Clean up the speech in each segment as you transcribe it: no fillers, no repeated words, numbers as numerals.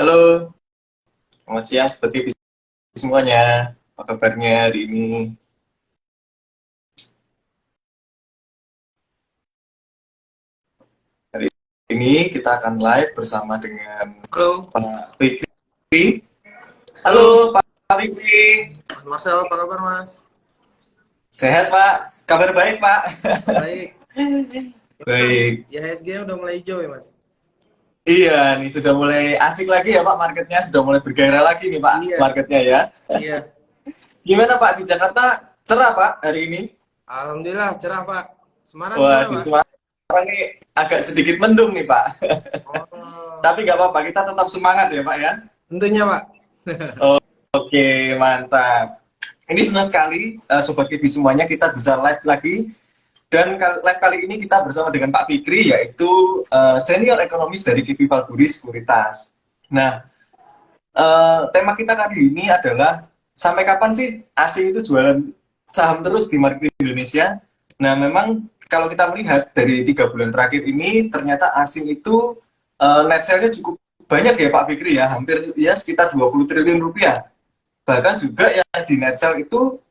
Halo, selamat siang seperti biasa semuanya. Apa kabarnya hari ini? Hari ini kita akan live bersama dengan Halo, Pak Fikri. halo, Halo Pak Fikri, Mas Marcel, apa kabar Mas? sehat Pak? Kabar baik Pak? Baik, gimana nih? Baik. IHSG udah mulai hijau ya Mas? Iya, nih sudah mulai asik lagi ya Pak marketnya, sudah mulai bergairah lagi nih Pak Iya, marketnya ya. iya. Gimana Pak di Jakarta? Cerah Pak hari ini? Alhamdulillah cerah Pak. Semarang Wah, gimana di Pak? Semarang nih agak sedikit mendung nih Pak. Oh, Tapi nggak apa-apa, kita tetap semangat ya Pak ya. tentunya Pak. Oke, mantap. Ini senang sekali, Sobat Kivi semuanya, kita bisa live lagi. Dan live kali ini kita bersama dengan Pak Fikri, yaitu senior ekonomis dari Kivi Valburi Sekuritas. Nah, tema kita kali ini adalah, sampai kapan sih asing itu jualan saham terus di market Indonesia? Nah, memang kalau kita melihat dari 3 bulan terakhir ini, ternyata asing itu net sale-nya cukup banyak ya Pak Fikri ya, hampir ya sekitar 20 triliun rupiah. Bahkan juga yang di net sale itu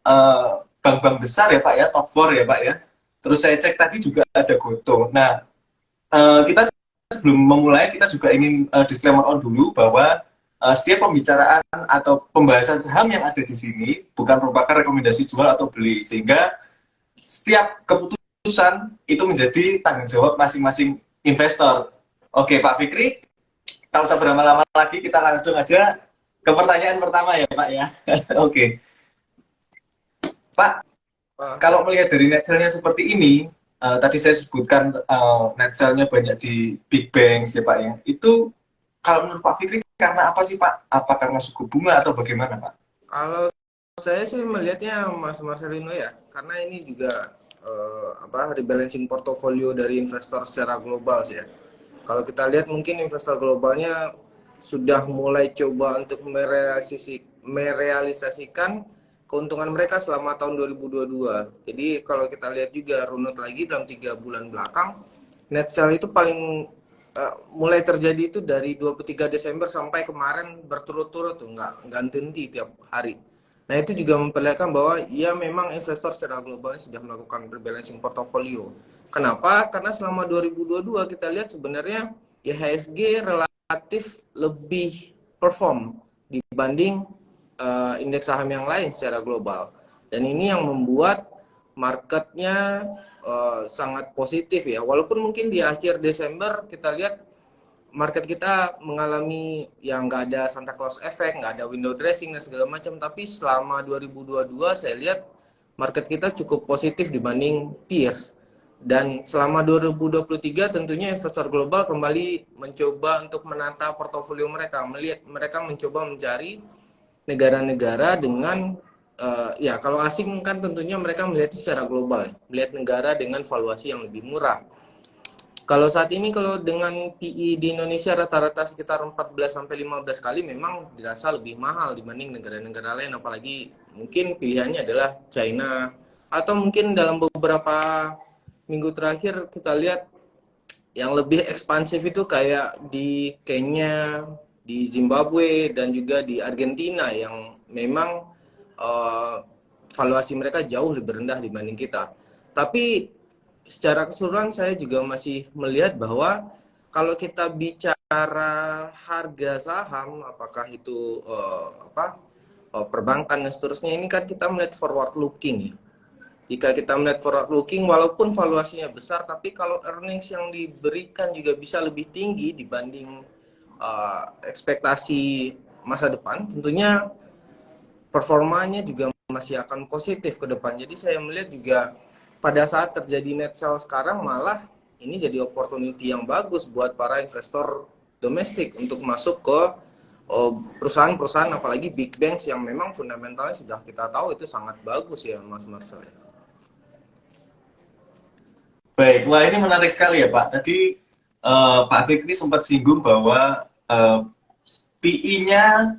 bank-bank besar ya Pak ya, top 4 ya Pak ya. Terus saya cek tadi juga ada Goto. Nah, kita sebelum memulai kita juga ingin disclaimer on dulu bahwa setiap pembicaraan atau pembahasan saham yang ada di sini bukan merupakan rekomendasi jual atau beli, sehingga setiap keputusan itu menjadi tanggung jawab masing-masing investor. Oke Pak Fikri, tak usah berlama-lama lagi, kita langsung aja ke pertanyaan pertama ya Pak ya. Oke, Pak, Pak, kalau melihat dari net sale-nya seperti ini, tadi saya sebutkan net sale-nya banyak di big bank ya Pak ya. Itu kalau menurut Pak Fikri karena apa sih Pak? Apa karena suku bunga atau bagaimana Pak? kalau saya sih melihatnya Mas Marcelino ya, karena ini juga rebalancing portofolio dari investor secara global sih ya. Kalau kita lihat mungkin investor globalnya sudah mulai coba untuk merealisasikan keuntungan mereka selama tahun 2022. Jadi kalau kita lihat juga runut lagi dalam 3 bulan belakang, net sale itu paling mulai terjadi itu dari 23 Desember sampai kemarin berturut-turut tuh, nggak henti tiap hari. Nah itu juga memperlihatkan bahwa ya memang investor secara global sudah melakukan rebalancing portofolio. Kenapa? Karena selama 2022 kita lihat sebenarnya IHSG relatif lebih perform dibanding indeks saham yang lain secara global. Dan ini yang membuat marketnya sangat positif ya. Walaupun mungkin di akhir Desember kita lihat market kita mengalami yang nggak ada Santa Claus effect, nggak ada window dressing dan segala macam. Tapi selama 2022 saya lihat market kita cukup positif dibanding peers. Dan selama 2023 tentunya investor global kembali mencoba untuk menata portofolio mereka, melihat mereka mencoba mencari negara-negara dengan ya kalau asing kan tentunya mereka melihat secara global, melihat negara dengan valuasi yang lebih murah. Kalau saat ini kalau dengan PI di Indonesia rata-rata sekitar 14 sampai 15 kali memang dirasa lebih mahal dibanding negara-negara lain, apalagi mungkin pilihannya adalah China atau mungkin dalam beberapa minggu terakhir kita lihat yang lebih ekspansif itu kayak di Kenya, di Zimbabwe dan juga di Argentina yang memang uh, valuasi mereka jauh lebih rendah dibanding kita. Tapi secara keseluruhan saya juga masih melihat bahwa kalau kita bicara harga saham, apakah itu perbankan dan seterusnya, ini kan kita melihat forward looking ya. Jika kita melihat forward looking, walaupun valuasinya besar, tapi kalau earnings yang diberikan juga bisa lebih tinggi dibanding ekspektasi masa depan, tentunya performanya juga masih akan positif ke depan. Jadi saya melihat juga pada saat terjadi net sale sekarang malah ini jadi opportunity yang bagus buat para investor domestik untuk masuk ke perusahaan-perusahaan apalagi big banks yang memang fundamentalnya sudah kita tahu itu sangat bagus ya Mas Marcel. Baik, wah ini menarik sekali ya Pak. Tadi Pak Fikri sempat singgung bahwa PI-nya,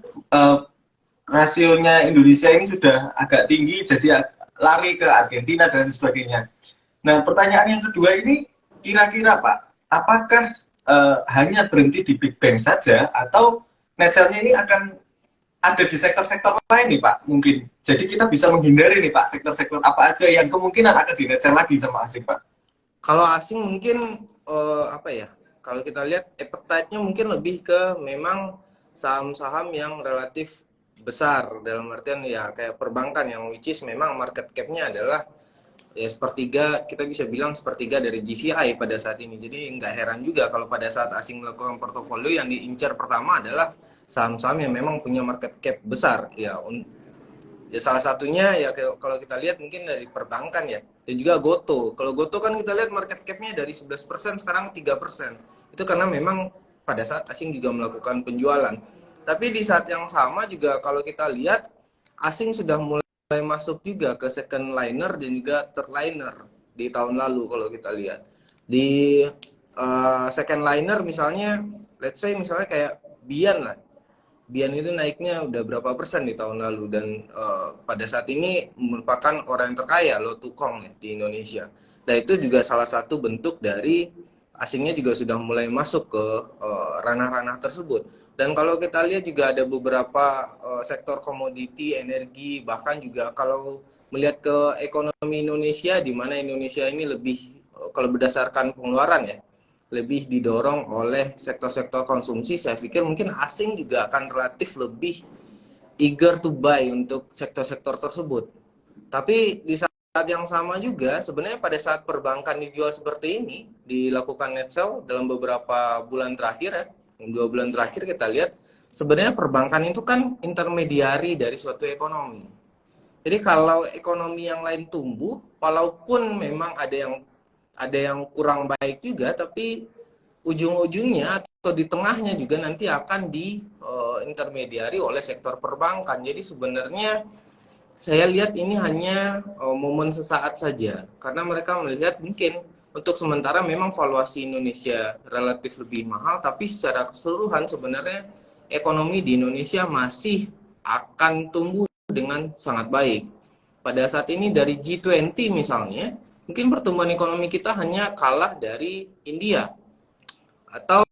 rasionya Indonesia ini sudah agak tinggi, jadi lari ke Argentina dan sebagainya. Nah, pertanyaan yang kedua ini, kira-kira Pak, apakah hanya berhenti di Big Bang saja, atau net sale-nya ini akan ada di sektor-sektor lain nih Pak, mungkin. Jadi kita bisa menghindari nih Pak, sektor-sektor apa aja yang kemungkinan akan di net sale lagi sama asing Pak. Kalau asing mungkin apa ya? Kalau kita lihat appetite-nya mungkin lebih ke memang saham-saham yang relatif besar, dalam artian ya kayak perbankan yang which is memang market cap-nya adalah ya sepertiga, kita bisa bilang sepertiga dari GCI pada saat ini. Jadi nggak heran juga kalau pada saat asing melakukan portofolio yang diincar pertama adalah saham-saham yang memang punya market cap besar ya. Ya salah satunya ya kalau kita lihat mungkin dari perbankan ya, dan juga Goto. Kalau Goto kan kita lihat market cap-nya dari 11% sekarang 3%. Itu karena memang pada saat asing juga melakukan penjualan. Tapi di saat yang sama juga kalau kita lihat asing sudah mulai masuk juga ke second liner dan juga third liner di tahun lalu kalau kita lihat. Di second liner misalnya, let's say misalnya kayak Bian lah. Bian itu naiknya udah berapa persen di tahun lalu dan pada saat ini merupakan orang yang terkaya loh tukong ya di Indonesia. Dan itu juga salah satu bentuk dari asingnya juga sudah mulai masuk ke ranah-ranah tersebut. Dan kalau kita lihat juga ada beberapa sektor komoditi, energi, bahkan juga kalau melihat ke ekonomi Indonesia, di mana Indonesia ini lebih kalau berdasarkan pengeluaran ya, lebih didorong oleh sektor-sektor konsumsi, saya pikir mungkin asing juga akan relatif lebih eager to buy untuk sektor-sektor tersebut. Tapi di saat yang sama juga, sebenarnya pada saat perbankan dijual seperti ini, dilakukan net sell dalam beberapa bulan terakhir ya, 2 bulan terakhir kita lihat, sebenarnya perbankan itu kan intermediari dari suatu ekonomi. Jadi kalau ekonomi yang lain tumbuh, walaupun memang ada yang kurang baik juga, tapi ujung-ujungnya atau di tengahnya juga nanti akan diintermediari oleh sektor perbankan. Jadi sebenarnya saya lihat ini hanya momen sesaat saja, karena mereka melihat mungkin untuk sementara memang valuasi Indonesia relatif lebih mahal, tapi secara keseluruhan sebenarnya ekonomi di Indonesia masih akan tumbuh dengan sangat baik. Pada saat ini dari G20 misalnya, mungkin pertumbuhan ekonomi kita hanya kalah dari India. Atau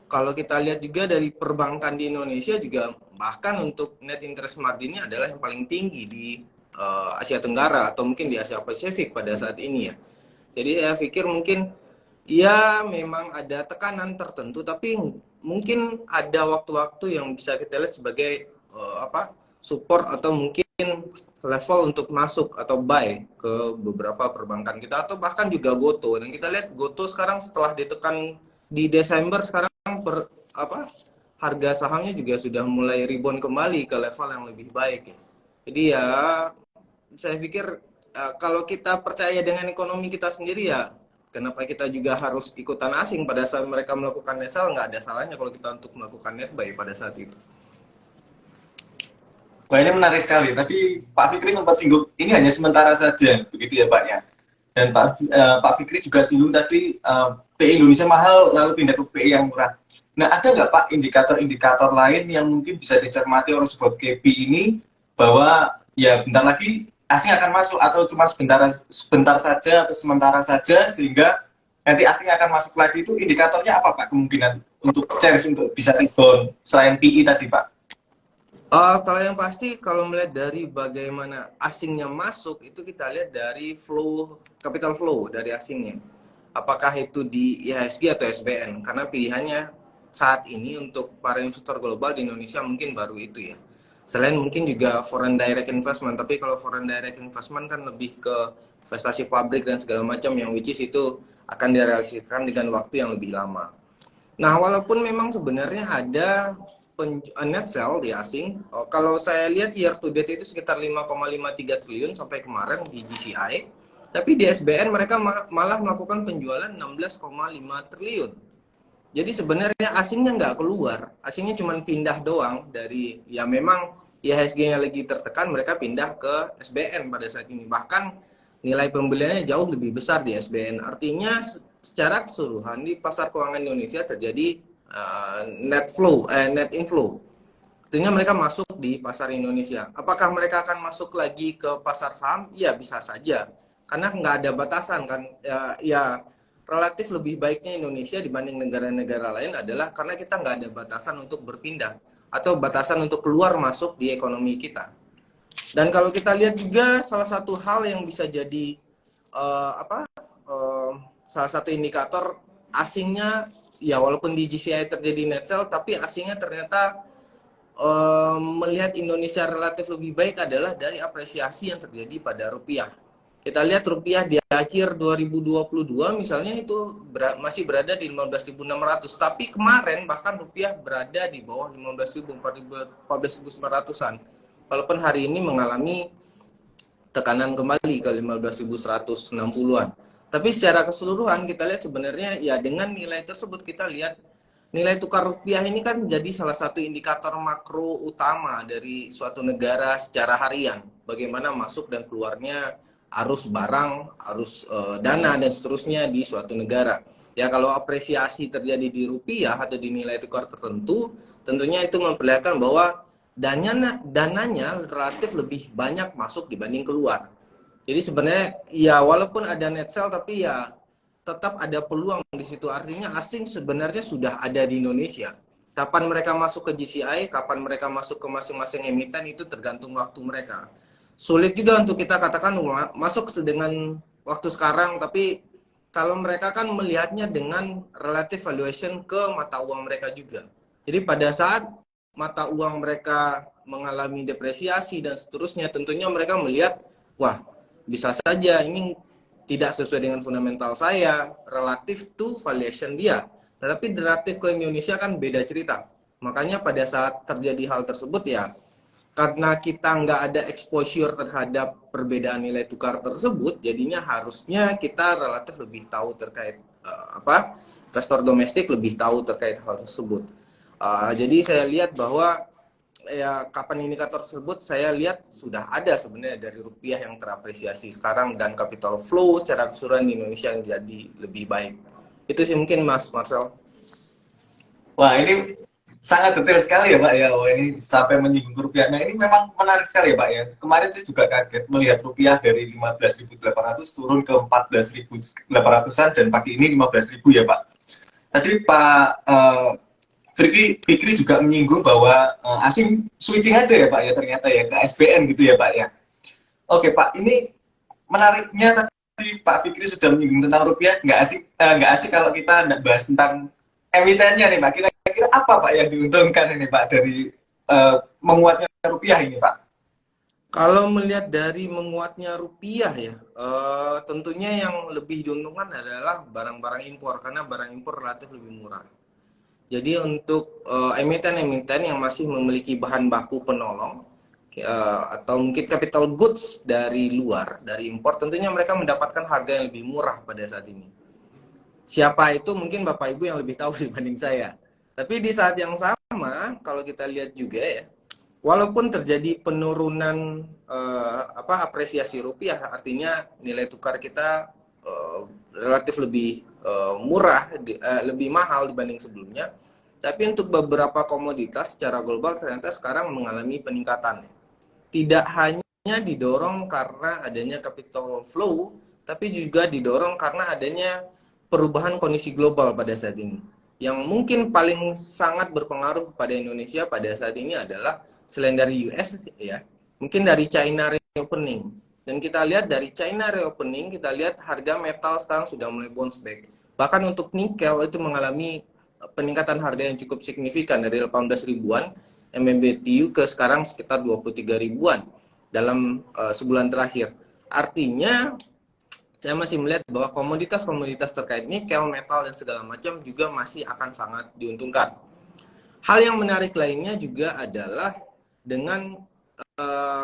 kalau kita lihat juga dari perbankan di Indonesia juga bahkan untuk net interest marginnya adalah yang paling tinggi di Asia Tenggara atau mungkin di Asia Pasifik pada saat ini ya. Jadi saya pikir mungkin ya memang ada tekanan tertentu, tapi mungkin ada waktu-waktu yang bisa kita lihat sebagai support atau mungkin level untuk masuk atau buy ke beberapa perbankan kita atau bahkan juga Goto. Dan kita lihat Goto sekarang setelah ditekan di Desember sekarang harga sahamnya juga sudah mulai rebound kembali ke level yang lebih baik ya. Jadi ya saya pikir kalau kita percaya dengan ekonomi kita sendiri ya kenapa kita juga harus ikutan asing pada saat mereka melakukan net sell, nggak ada salahnya kalau kita untuk melakukan net buy pada saat itu. Wah, ini menarik sekali. Tadi Pak Fikri sempat singgung, ini hanya sementara saja, begitu ya Pak ya. Dan Pak Fikri juga singgung tadi, PI Indonesia mahal, lalu pindah ke PI yang murah. Nah, ada nggak Pak indikator-indikator lain yang mungkin bisa dicermati oleh sebuah KPI ini, bahwa ya bentar lagi asing akan masuk, atau cuma sebentar saja, atau sementara saja, sehingga nanti asing akan masuk lagi, itu indikatornya apa Pak kemungkinan untuk chance untuk bisa rebound, selain PI tadi Pak? Kalau yang pasti kalau melihat dari bagaimana asingnya masuk itu kita lihat dari flow capital flow dari asingnya. Apakah itu di IHSG atau SBN? Karena pilihannya saat ini untuk para investor global di Indonesia mungkin baru itu ya. Selain mungkin juga foreign direct investment, tapi kalau foreign direct investment kan lebih ke investasi pabrik dan segala macam yang which is itu akan direalisasikan dengan waktu yang lebih lama. Nah, walaupun memang sebenarnya ada net sell di asing, kalau saya lihat year to date itu sekitar 5,53 triliun sampai kemarin di GCI, tapi di SBN mereka malah melakukan penjualan 16,5 triliun. Jadi sebenarnya asingnya nggak keluar, asingnya cuma pindah doang dari, ya memang IHSG-nya lagi tertekan, mereka pindah ke SBN pada saat ini. Bahkan nilai pembeliannya jauh lebih besar di SBN. Artinya secara keseluruhan di pasar keuangan Indonesia terjadi net inflow. Artinya mereka masuk di pasar Indonesia. Apakah mereka akan masuk lagi ke pasar saham? Ya bisa saja. Karena nggak ada batasan kan. Ya relatif lebih baiknya Indonesia dibanding negara-negara lain adalah karena kita nggak ada batasan untuk berpindah atau batasan untuk keluar masuk di ekonomi kita. Dan kalau kita lihat juga salah satu hal yang bisa jadi salah satu indikator asingnya, ya walaupun di GCI terjadi net sell, tapi asingnya ternyata melihat Indonesia relatif lebih baik adalah dari apresiasi yang terjadi pada rupiah. Kita lihat rupiah di akhir 2022 misalnya itu masih berada di 15.600, tapi kemarin bahkan rupiah berada di bawah 15.000, 14.900-an. Walaupun hari ini mengalami tekanan kembali ke 15.160-an. Tapi secara keseluruhan kita lihat sebenarnya ya dengan nilai tersebut kita lihat nilai tukar rupiah ini kan jadi salah satu indikator makro utama dari suatu negara secara harian. Bagaimana masuk dan keluarnya arus barang, arus dana dan seterusnya di suatu negara. Ya kalau apresiasi terjadi di rupiah atau di nilai tukar tertentu, tentunya itu memperlihatkan bahwa dananya relatif lebih banyak masuk dibanding keluar. Jadi sebenarnya ya walaupun ada net sell tapi ya tetap ada peluang di situ. Artinya asing sebenarnya sudah ada di Indonesia. Kapan mereka masuk ke GCI, kapan mereka masuk ke masing-masing emiten itu tergantung waktu mereka. Sulit juga untuk kita katakan masuk dengan waktu sekarang, tapi kalau mereka kan melihatnya dengan relative valuation ke mata uang mereka juga. Jadi pada saat mata uang mereka mengalami depresiasi dan seterusnya, tentunya mereka melihat, wah bisa saja ini tidak sesuai dengan fundamental saya, relatif to valuation dia. Tetapi relatif ke Indonesia kan beda cerita. Makanya pada saat terjadi hal tersebut ya, karena kita nggak ada exposure terhadap perbedaan nilai tukar tersebut, jadinya harusnya kita relatif lebih tahu terkait investor domestik lebih tahu terkait hal tersebut. Jadi saya lihat bahwa ya kapan indikator tersebut saya lihat sudah ada sebenarnya dari rupiah yang terapresiasi sekarang dan capital flow secara keseluruhan di Indonesia yang jadi lebih baik. Itu sih mungkin Mas Marcel. Wah, ini sangat detail sekali ya Pak ya. Wah, ini sampai menyinggung rupiah. Nah, ini memang menarik sekali ya Pak ya. Kemarin saya juga kaget melihat rupiah dari 15.800 turun ke 14.800-an dan pagi ini 15.000 ya Pak. Tadi Pak Fikri juga menyinggung bahwa asing switching aja ya Pak ya ternyata ya ke SBN gitu ya Pak ya. Oke Pak, ini menariknya tadi Pak Fikri sudah menyinggung tentang rupiah. Nggak asik kalau kita bahas tentang emitennya nih Pak. Kira-kira apa Pak yang diuntungkan ini Pak dari menguatnya rupiah ini Pak? Kalau melihat dari menguatnya rupiah ya, tentunya yang lebih diuntungkan adalah barang-barang impor karena barang impor relatif lebih murah. Jadi untuk emiten-emiten yang masih memiliki bahan baku penolong atau mungkin capital goods dari luar, dari impor, tentunya mereka mendapatkan harga yang lebih murah pada saat ini. Siapa itu mungkin Bapak Ibu yang lebih tahu dibanding saya. Tapi di saat yang sama, kalau kita lihat juga ya, walaupun terjadi penurunan apresiasi rupiah, artinya nilai tukar kita relatif lebih murah, lebih mahal dibanding sebelumnya. Tapi untuk beberapa komoditas secara global ternyata sekarang mengalami peningkatan. Tidak hanya didorong karena adanya capital flow, tapi juga didorong karena adanya perubahan kondisi global pada saat ini. Yang mungkin paling sangat berpengaruh pada Indonesia pada saat ini adalah selain dari US ya, mungkin dari China reopening. Dan kita lihat dari China reopening, kita lihat harga metal sekarang sudah mulai bounce back. Bahkan untuk nikel itu mengalami peningkatan harga yang cukup signifikan dari 18 ribuan MMBTU ke sekarang sekitar 23 ribuan dalam sebulan terakhir. Artinya saya masih melihat bahwa komoditas-komoditas terkait nikel, metal, dan segala macam juga masih akan sangat diuntungkan. Hal yang menarik lainnya juga adalah dengan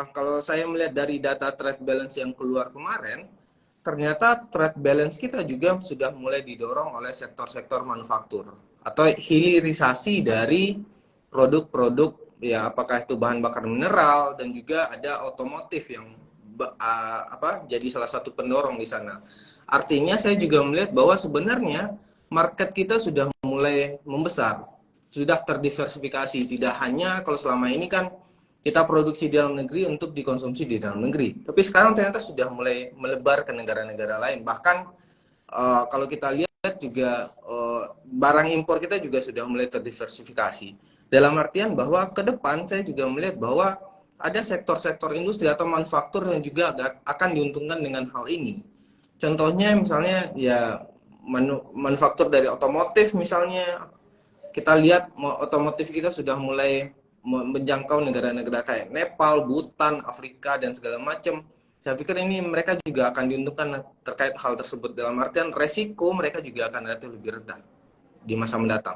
kalau saya melihat dari data trade balance yang keluar kemarin, ternyata trade balance kita juga sudah mulai didorong oleh sektor-sektor manufaktur atau hilirisasi dari produk-produk ya apakah itu bahan bakar mineral dan juga ada otomotif yang jadi salah satu pendorong di sana. Artinya saya juga melihat bahwa sebenarnya market kita sudah mulai membesar, sudah terdiversifikasi. Tidak hanya kalau selama ini kan kita produksi di dalam negeri untuk dikonsumsi di dalam negeri, tapi sekarang ternyata sudah mulai melebar ke negara-negara lain. Bahkan kalau kita lihat juga barang impor kita juga sudah mulai terdiversifikasi. Dalam artian bahwa ke depan saya juga melihat bahwa ada sektor-sektor industri atau manufaktur yang juga akan diuntungkan dengan hal ini. Contohnya misalnya ya manufaktur dari otomotif misalnya, kita lihat otomotif kita sudah mulai menjangkau negara-negara kayak Nepal, Bhutan, Afrika, dan segala macam. Saya pikir ini mereka juga akan diuntungkan terkait hal tersebut, dalam artian resiko mereka juga akan relatif lebih rendah di masa mendatang.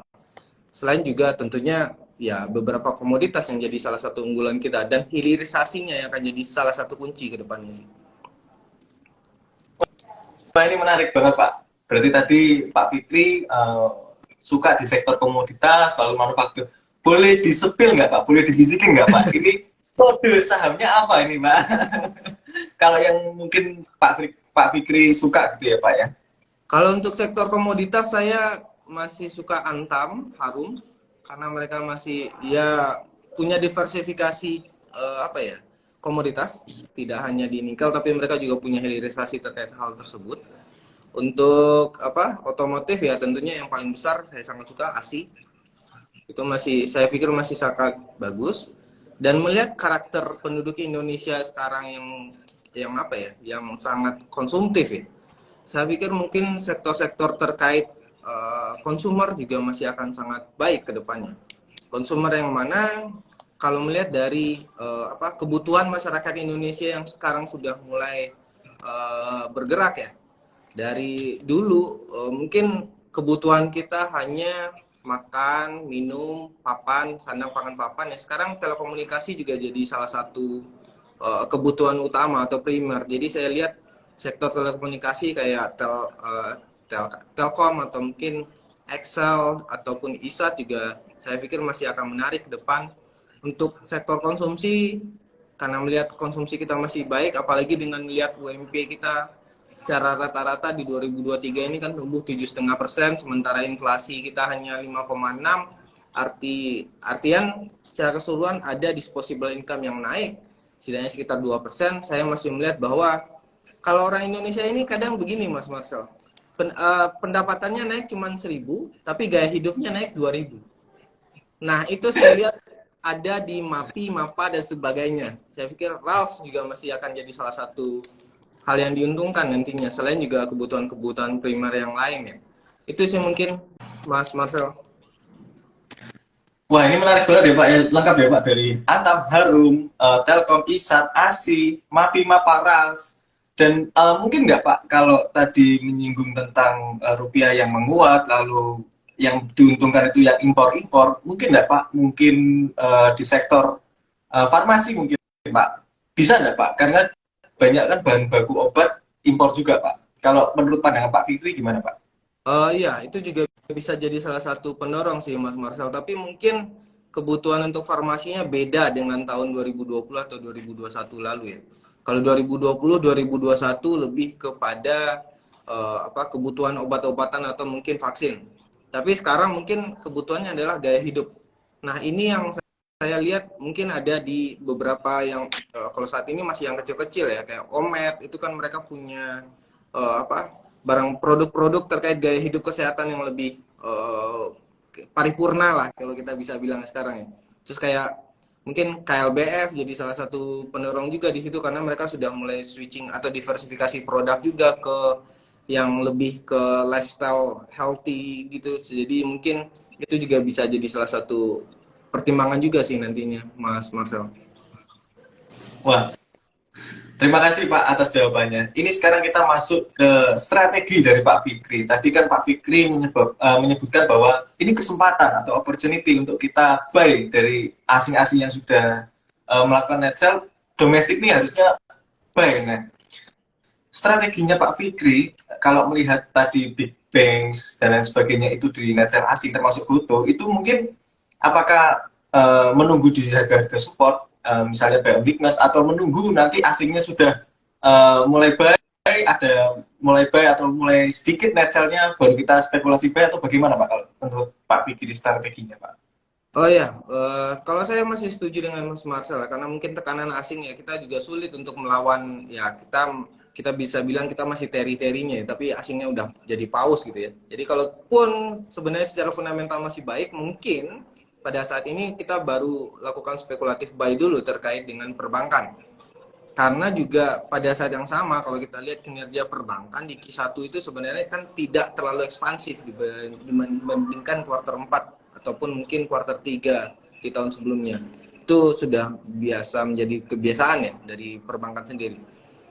Selain juga tentunya ya beberapa komoditas yang jadi salah satu unggulan kita, dan hilirisasinya yang akan jadi salah satu kunci ke depannya sih. Wah, ini menarik banget Pak. Berarti tadi Pak Fikri suka di sektor komoditas, lalu manufaktur. Boleh disepil nggak Pak? Boleh dibisikin nggak Pak? Ini kode sahamnya apa ini Pak? Kalau yang mungkin Pak Fikri suka gitu ya Pak ya. Kalau untuk sektor komoditas saya masih suka Antam, Harum, karena mereka masih ya punya diversifikasi apa ya, komoditas, tidak hanya di nikel tapi mereka juga punya hilirisasi terkait hal tersebut. Untuk apa, otomotif ya tentunya yang paling besar saya sangat suka ASI. Itu masih, saya pikir masih sangat bagus. Dan melihat karakter penduduk Indonesia sekarang yang apa ya, yang sangat konsumtif ya, saya pikir mungkin sektor-sektor terkait konsumer juga masih akan sangat baik ke depannya. Konsumer yang mana kalau melihat dari apa, kebutuhan masyarakat Indonesia yang sekarang sudah mulai bergerak ya. Dari dulu mungkin kebutuhan kita hanya makan, minum, papan, sandang, pangan, papan ya. Sekarang telekomunikasi juga jadi salah satu kebutuhan utama atau primer. Jadi saya lihat sektor telekomunikasi kayak Telkom atau mungkin Excel ataupun ISAT juga saya pikir masih akan menarik ke depan. Untuk sektor konsumsi, karena melihat konsumsi kita masih baik, apalagi dengan melihat UMP kita secara rata-rata di 2023 ini kan tumbuh 7,5%, sementara inflasi kita hanya 5,6. Artian secara keseluruhan ada disposable income yang naik setidaknya sekitar 2%. Saya masih melihat bahwa kalau orang Indonesia ini kadang begini Mas Marcel, pendapatannya naik cuma 1.000 tapi gaya hidupnya naik 2.000. Nah itu saya lihat ada di MAPI, MAPA dan sebagainya. Saya pikir Ralph juga masih akan jadi salah satu hal yang diuntungkan nantinya, selain juga kebutuhan-kebutuhan primer yang lain ya. Itu sih mungkin Mas Marcel. Wah, ini menarik banget ya Pak, ya, lengkap ya Pak, dari Antam, Harum, Telkom, ISAT, ASI, MAPI, Maparas, dan mungkin nggak Pak, kalau tadi menyinggung tentang rupiah yang menguat, lalu yang diuntungkan itu yang impor-impor, mungkin nggak Pak, mungkin di sektor farmasi mungkin Pak, bisa nggak Pak? Karena banyak kan bahan baku obat impor juga Pak. Kalau menurut pandangan Pak Fikri gimana Pak? Iya, itu juga bisa jadi salah satu pendorong sih Mas Marcel, tapi mungkin kebutuhan untuk farmasinya beda dengan tahun 2020 atau 2021 lalu ya. Kalau 2020, 2021 lebih kepada apa, kebutuhan obat-obatan atau mungkin vaksin. Tapi sekarang mungkin kebutuhannya adalah gaya hidup. Nah, ini yang saya lihat mungkin ada di beberapa yang kalau saat ini masih yang kecil-kecil ya, kayak Omed, itu kan mereka punya apa, barang produk-produk terkait gaya hidup kesehatan yang lebih paripurna lah kalau kita bisa bilang sekarang ya. Terus kayak mungkin KLBF jadi salah satu pendorong juga di situ karena mereka sudah mulai switching atau diversifikasi produk juga ke yang lebih ke lifestyle healthy gitu. Jadi mungkin itu juga bisa jadi salah satu pertimbangan juga sih nantinya Mas Marcel. Wah, terima kasih Pak atas jawabannya. Ini sekarang kita masuk ke strategi dari Pak Fikri. Tadi kan Pak Fikri menyebutkan bahwa ini kesempatan atau opportunity untuk kita buy dari asing-asing yang sudah melakukan net sell. Domestik ini harusnya buy. Nah, strateginya Pak Fikri, kalau melihat tadi big banks dan lain sebagainya itu di net sell asing termasuk Goto, itu mungkin apakah menunggu di harga-harga support, misalnya buy on weakness, atau menunggu nanti asingnya sudah mulai buy, ada mulai buy atau mulai sedikit net sell-nya baru kita spekulasi buy, atau bagaimana Pak kalau menurut Pak Fikri strateginya Pak? Oh ya, kalau saya masih setuju dengan Mas Marcel karena mungkin tekanan asing ya kita juga sulit untuk melawan ya, kita bisa bilang kita masih teri-terinya, tapi asingnya udah jadi paus gitu ya. Jadi kalaupun sebenarnya secara fundamental masih baik, mungkin pada saat ini kita baru lakukan spekulatif buy dulu terkait dengan perbankan. Karena juga pada saat yang sama kalau kita lihat kinerja perbankan di Q1 itu sebenarnya kan tidak terlalu ekspansif dibandingkan kuartal 4 ataupun mungkin kuartal 3 di tahun sebelumnya. Itu sudah biasa menjadi kebiasaan ya dari perbankan sendiri.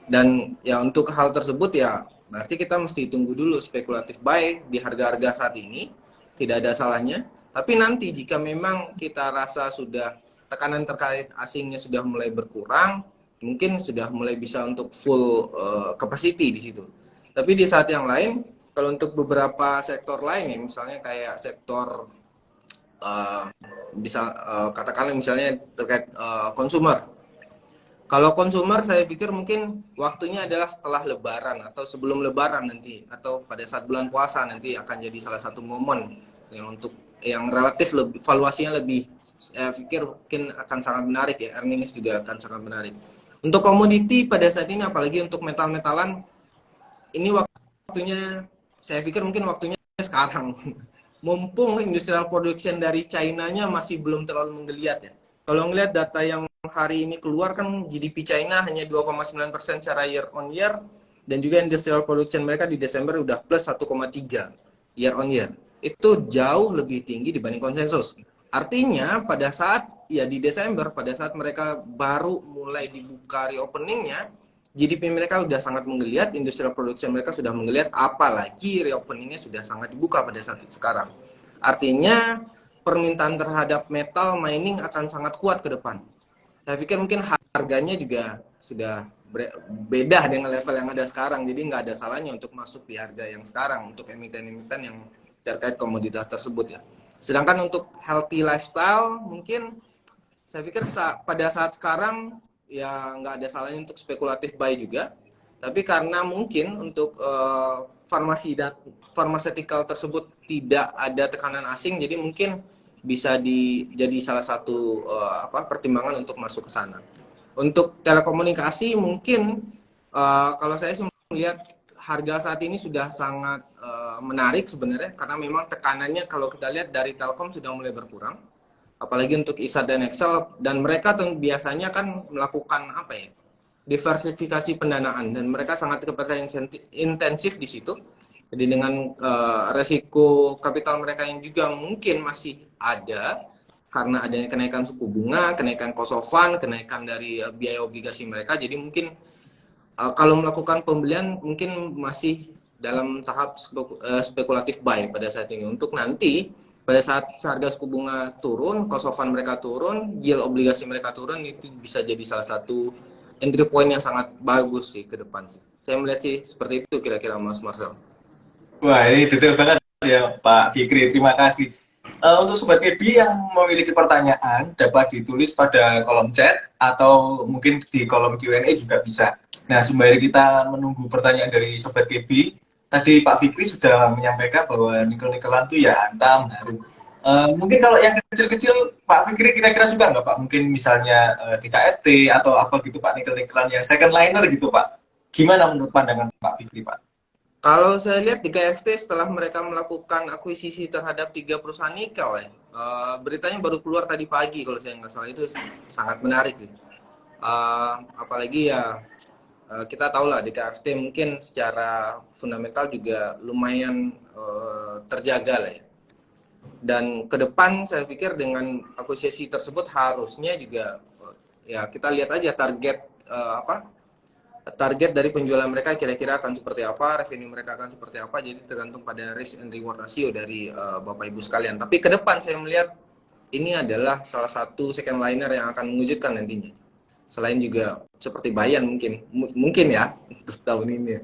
Dan ya untuk hal tersebut ya berarti kita mesti tunggu dulu spekulatif buy di harga-harga saat ini, tidak ada salahnya. Tapi nanti jika memang kita rasa sudah tekanan terkait asingnya sudah mulai berkurang, mungkin sudah mulai bisa untuk full capacity di situ. Tapi di saat yang lain, kalau untuk beberapa sektor lain ya, misalnya kayak sektor bisa katakanlah misalnya terkait consumer. Kalau konsumer saya pikir mungkin waktunya adalah setelah Lebaran atau sebelum Lebaran nanti atau pada saat bulan puasa nanti akan jadi salah satu momen yang untuk yang relatif lebih valuasinya lebih saya pikir mungkin akan sangat menarik ya, earnings juga akan sangat menarik. Untuk komoditi pada saat ini apalagi untuk metal-metalan ini waktunya saya pikir mungkin waktunya sekarang. Mumpung industrial production dari China-nya masih belum terlalu menggeliat ya. Kalau ngelihat data yang hari ini keluar kan GDP China hanya 2,9% secara year on year dan juga industrial production mereka di Desember udah plus 1,3 year on year. Itu jauh lebih tinggi dibanding konsensus. Artinya pada saat ya di Desember pada saat mereka baru mulai dibuka reopeningnya, GDP mereka sudah sangat menggeliat, industrial production mereka sudah menggeliat, apalagi reopeningnya sudah sangat dibuka pada saat sekarang. Artinya permintaan terhadap metal mining akan sangat kuat ke depan. Saya pikir mungkin harganya juga sudah beda dengan level yang ada sekarang, jadi nggak ada salahnya untuk masuk di harga yang sekarang untuk emiten-emiten yang terkait komoditas tersebut ya. Sedangkan untuk healthy lifestyle mungkin saya pikir pada saat sekarang ya nggak ada salahnya untuk spekulatif buy juga, tapi karena mungkin untuk pharmaceutical tersebut tidak ada tekanan asing, jadi mungkin bisa jadi salah satu pertimbangan untuk masuk ke sana. Untuk telekomunikasi mungkin kalau saya sih melihat harga saat ini sudah sangat menarik sebenarnya karena memang tekanannya kalau kita lihat dari Telkom sudah mulai berkurang, apalagi untuk ISAT dan Excel, dan mereka biasanya kan melakukan diversifikasi pendanaan dan mereka sangat intensif di situ. Jadi dengan resiko kapital mereka yang juga mungkin masih ada karena adanya kenaikan suku bunga, kenaikan cost of fund, kenaikan dari biaya obligasi mereka. Jadi mungkin kalau melakukan pembelian mungkin masih dalam tahap spekulatif buy pada saat ini. Untuk nanti pada saat harga suku bunga turun, cost of fund mereka turun, yield obligasi mereka turun, itu bisa jadi salah satu entry point yang sangat bagus sih ke depan sih. Saya melihat sih seperti itu kira-kira Mas Marcel. Wah, ini detail banget ya Pak Fikri, terima kasih. Untuk Sobat EB yang memiliki pertanyaan, dapat ditulis pada kolom chat atau mungkin di kolom Q&A juga bisa. Nah, sembari kita menunggu pertanyaan dari Sobat EB, tadi Pak Fikri sudah menyampaikan bahwa nikel-nikelan itu ya antam, harum. Mungkin kalau yang kecil-kecil, Pak Fikri kira-kira suka nggak Pak? Mungkin misalnya di KFT atau apa gitu Pak, nikel-nikelan yang second liner gitu Pak. Gimana menurut pandangan Pak Fikri Pak? Kalau saya lihat di KFT setelah mereka melakukan akuisisi terhadap 3 perusahaan nikel ya, beritanya baru keluar tadi pagi kalau saya nggak salah, itu sangat menarik sih. Apalagi ya kita tahu lah di KFT mungkin secara fundamental juga lumayan terjaga lah ya. Dan ke depan saya pikir dengan akuisisi tersebut harusnya juga ya kita lihat aja target dari penjualan mereka kira-kira akan seperti apa, revenue mereka akan seperti apa, jadi tergantung pada risk and reward ratio dari Bapak Ibu sekalian. Tapi ke depan saya melihat ini adalah salah satu second liner yang akan mengejutkan nantinya. Selain juga seperti Bayan mungkin ya untuk tahun ini.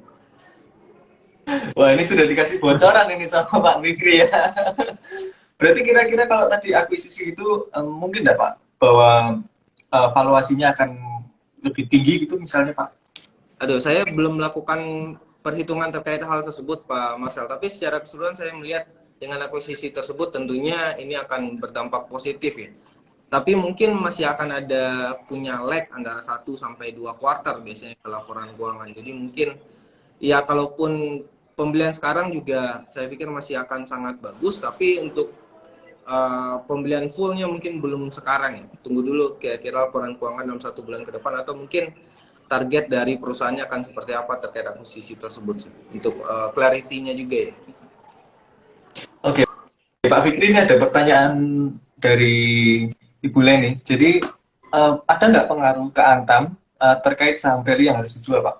Wah, ini sudah dikasih bocoran ini sama Pak Fikri ya. Berarti kira-kira kalau tadi akuisisi itu mungkin enggak Pak bahwa valuasinya akan lebih tinggi gitu misalnya Pak? Aduh, saya belum melakukan perhitungan terkait hal tersebut, Pak Marcel. Tapi secara keseluruhan saya melihat dengan akuisisi tersebut tentunya ini akan berdampak positif ya. Tapi mungkin masih akan ada punya lag antara 1 sampai 2 kuartal biasanya ke laporan keuangan. Jadi mungkin ya kalaupun pembelian sekarang juga saya pikir masih akan sangat bagus, tapi untuk pembelian fullnya mungkin belum sekarang ya. Tunggu dulu kira-kira laporan keuangan dalam 1 bulan ke depan, atau mungkin target dari perusahaannya akan seperti apa terkait akuisisi tersebut sih. Untuk clarity-nya juga ya. Oke, Pak Fikri, ini ada pertanyaan dari Ibu Leni. Jadi ada nggak pengaruh ke Antam terkait saham value yang harus dijual, Pak?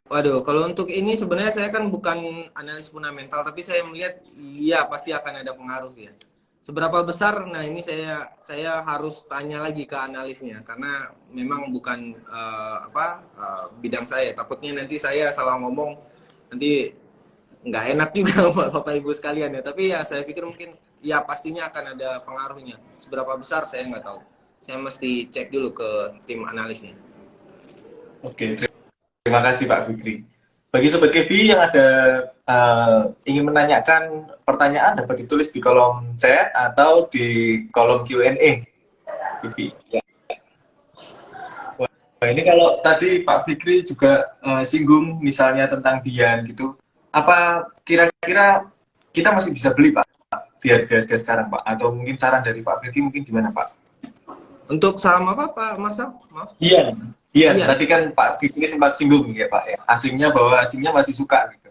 Waduh, kalau untuk ini sebenarnya saya kan bukan analis fundamental, tapi saya melihat iya pasti akan ada pengaruh sih ya. Seberapa besar? Nah ini saya harus tanya lagi ke analisnya karena memang bukan bidang saya. Takutnya nanti saya salah ngomong, nanti nggak enak juga buat Bapak Ibu sekalian ya. Tapi ya saya pikir mungkin ya pastinya akan ada pengaruhnya. Seberapa besar saya nggak tahu. Saya mesti cek dulu ke tim analisnya. Oke, terima kasih Pak Fikri. Bagi Sobat KB yang ada ingin menanyakan pertanyaan, dapat ditulis di kolom chat atau di kolom Q&A. Ya. Nah, ini kalau tadi Pak Fikri juga singgung misalnya tentang Bian gitu, apa kira-kira kita masih bisa beli Pak di harga sekarang Pak? Atau mungkin saran dari Pak Fikri mungkin gimana Pak? Untuk saham apa Pak Masa? Maaf. Iya, iya. Iya. Tadi kan Pak Fikri sempat singgung ya Pak ya, asingnya bahwa asingnya masih suka gitu.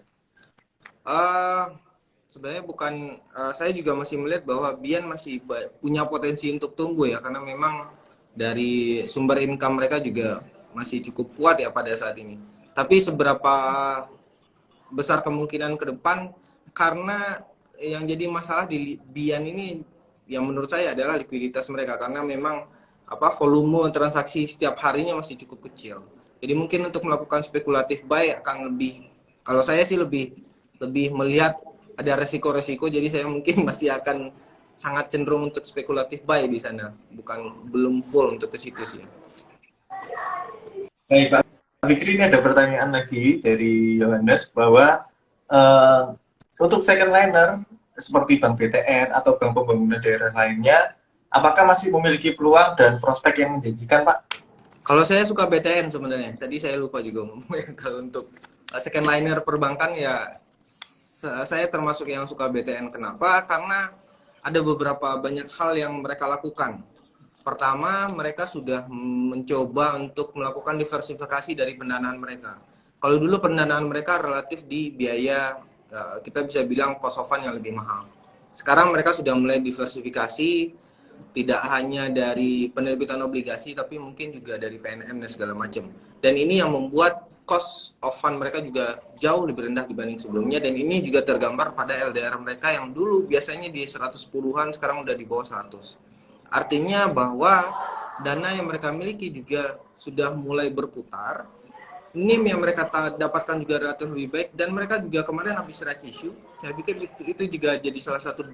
Sebenarnya bukan, saya juga masih melihat bahwa Bian masih punya potensi untuk tumbuh ya, karena memang dari sumber income mereka juga masih cukup kuat ya pada saat ini. Tapi seberapa besar kemungkinan ke depan, karena yang jadi masalah di Bian ini yang menurut saya adalah likuiditas mereka, karena memang volume transaksi setiap harinya masih cukup kecil. Jadi mungkin untuk melakukan spekulatif buy akan lebih, kalau saya sih lebih melihat ada resiko-resiko, jadi saya mungkin masih akan sangat cenderung untuk spekulatif buy di sana, belum full untuk ke situ sih. Baik Pak Fikri, ini ada pertanyaan lagi dari Yohanes bahwa untuk second liner seperti Bank BTN atau Bank Pembangunan Daerah lainnya, apakah masih memiliki peluang dan prospek yang menjanjikan Pak? Kalau saya suka BTN sebenarnya, tadi saya lupa juga ngomong. Kalau untuk second liner perbankan ya saya termasuk yang suka BTN. Kenapa? Karena ada beberapa banyak hal yang mereka lakukan. Pertama, mereka sudah mencoba untuk melakukan diversifikasi dari pendanaan mereka. Kalau dulu pendanaan mereka relatif di biaya, kita bisa bilang cost of fund yang lebih mahal. Sekarang mereka sudah mulai diversifikasi, tidak hanya dari penerbitan obligasi, tapi mungkin juga dari PNM dan segala macam. Dan ini yang membuat cost of fund mereka juga jauh lebih rendah dibanding sebelumnya, dan ini juga tergambar pada LDR mereka yang dulu biasanya di 110-an, sekarang udah di bawah 100. Artinya bahwa dana yang mereka miliki juga sudah mulai berputar, NIM yang mereka dapatkan juga relatif lebih baik, dan mereka juga kemarin habis rights issue. Saya pikir itu juga jadi salah satu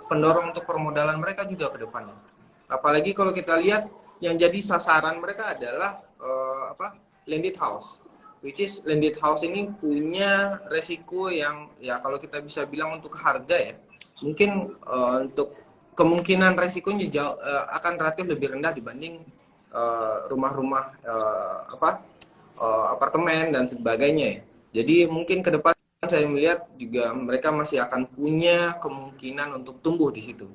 pendorong untuk permodalan mereka juga ke depannya. Apalagi kalau kita lihat yang jadi sasaran mereka adalah landed house, which is landed house ini punya resiko yang ya kalau kita bisa bilang untuk harga ya, mungkin untuk kemungkinan resikonya jauh, akan relatif lebih rendah dibanding rumah-rumah apartemen dan sebagainya. Jadi mungkin ke depan saya melihat juga mereka masih akan punya kemungkinan untuk tumbuh di situ.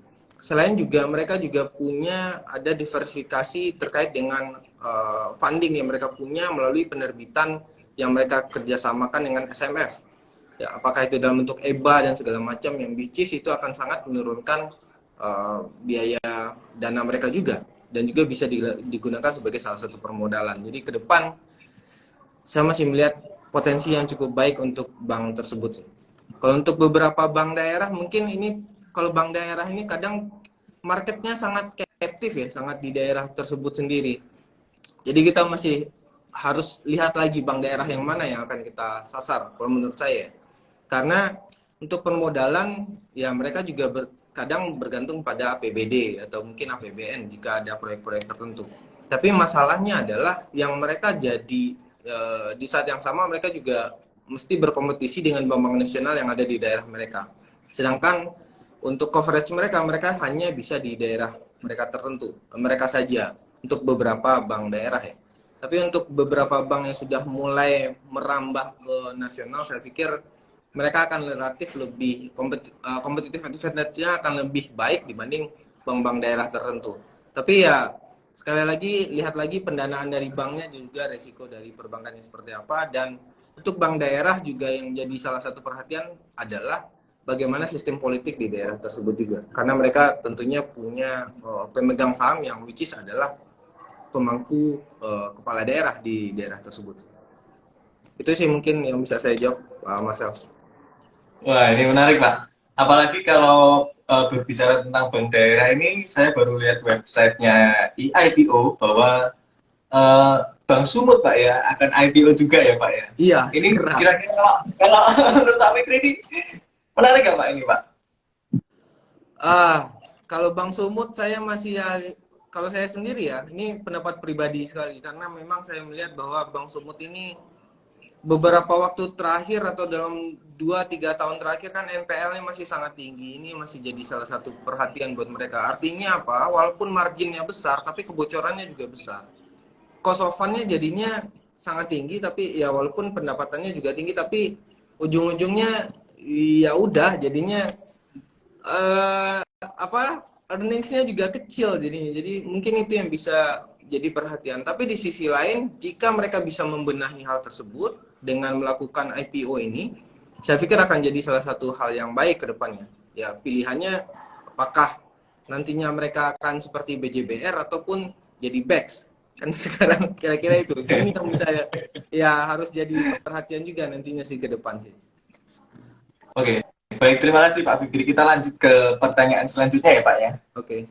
Selain juga mereka juga punya ada diversifikasi terkait dengan funding yang mereka punya melalui penerbitan yang mereka kerjasamakan dengan SMF. Ya, apakah itu dalam bentuk EBA dan segala macam, yang which itu akan sangat menurunkan biaya dana mereka juga, dan juga bisa digunakan sebagai salah satu permodalan. Jadi ke depan saya masih melihat potensi yang cukup baik untuk bank tersebut. Kalau untuk beberapa bank daerah, mungkin ini kalau bank daerah ini kadang marketnya sangat captive ya, sangat di daerah tersebut sendiri. Jadi kita masih harus lihat lagi bank daerah yang mana yang akan kita sasar kalau menurut saya. Karena untuk permodalan ya mereka juga kadang bergantung pada APBD atau mungkin APBN jika ada proyek-proyek tertentu. Tapi masalahnya adalah yang mereka jadi di saat yang sama mereka juga mesti berkompetisi dengan bank-bank nasional yang ada di daerah mereka. Sedangkan untuk coverage mereka hanya bisa di daerah mereka tertentu, mereka saja untuk beberapa bank daerah ya. Tapi untuk beberapa bank yang sudah mulai merambah ke nasional, saya pikir mereka akan relatif lebih kompetitif advantage-nya akan lebih baik dibanding bank-bank daerah tertentu. Tapi ya sekali lagi lihat lagi pendanaan dari banknya juga resiko dari perbankannya seperti apa. Dan untuk bank daerah juga yang jadi salah satu perhatian adalah bagaimana sistem politik di daerah tersebut juga, karena mereka tentunya punya pemegang saham yang which is adalah pemangku kepala daerah di daerah tersebut. Itu sih mungkin yang bisa saya jawab, Mas El. Wah, ini menarik, Pak. Apalagi kalau berbicara tentang bank daerah ini, saya baru lihat websitenya IPO bahwa eh, Bank Sumut, Pak ya, akan IPO juga ya, Pak ya. Iya, Ini segera. kira-kira kalau menurut Pak Fikri ini menarik nggak Pak ini, Pak? Kalau Bang Sumut saya masih ya, kalau saya sendiri ya, ini pendapat pribadi sekali karena memang saya melihat bahwa Bang Sumut ini beberapa waktu terakhir atau dalam 2-3 tahun terakhir kan NPL-nya masih sangat tinggi. Ini masih jadi salah satu perhatian buat mereka. Artinya apa? Walaupun marginnya besar, tapi kebocorannya juga besar. Cost of fund-nya jadinya sangat tinggi, tapi ya walaupun pendapatannya juga tinggi, tapi ujung-ujungnya ya udah jadinya earnings-nya juga kecil jadinya. Jadi mungkin itu yang bisa jadi perhatian. Tapi di sisi lain, jika mereka bisa membenahi hal tersebut dengan melakukan IPO ini, saya pikir akan jadi salah satu hal yang baik ke depannya. Ya, pilihannya apakah nantinya mereka akan seperti BJBR ataupun jadi BEX. Kan sekarang kira-kira itu. Ini yang bisa ya harus jadi perhatian juga nantinya sih ke depan sih. Oke, baik, terima kasih Pak Fikri. Kita lanjut ke pertanyaan selanjutnya ya Pak ya. Oke.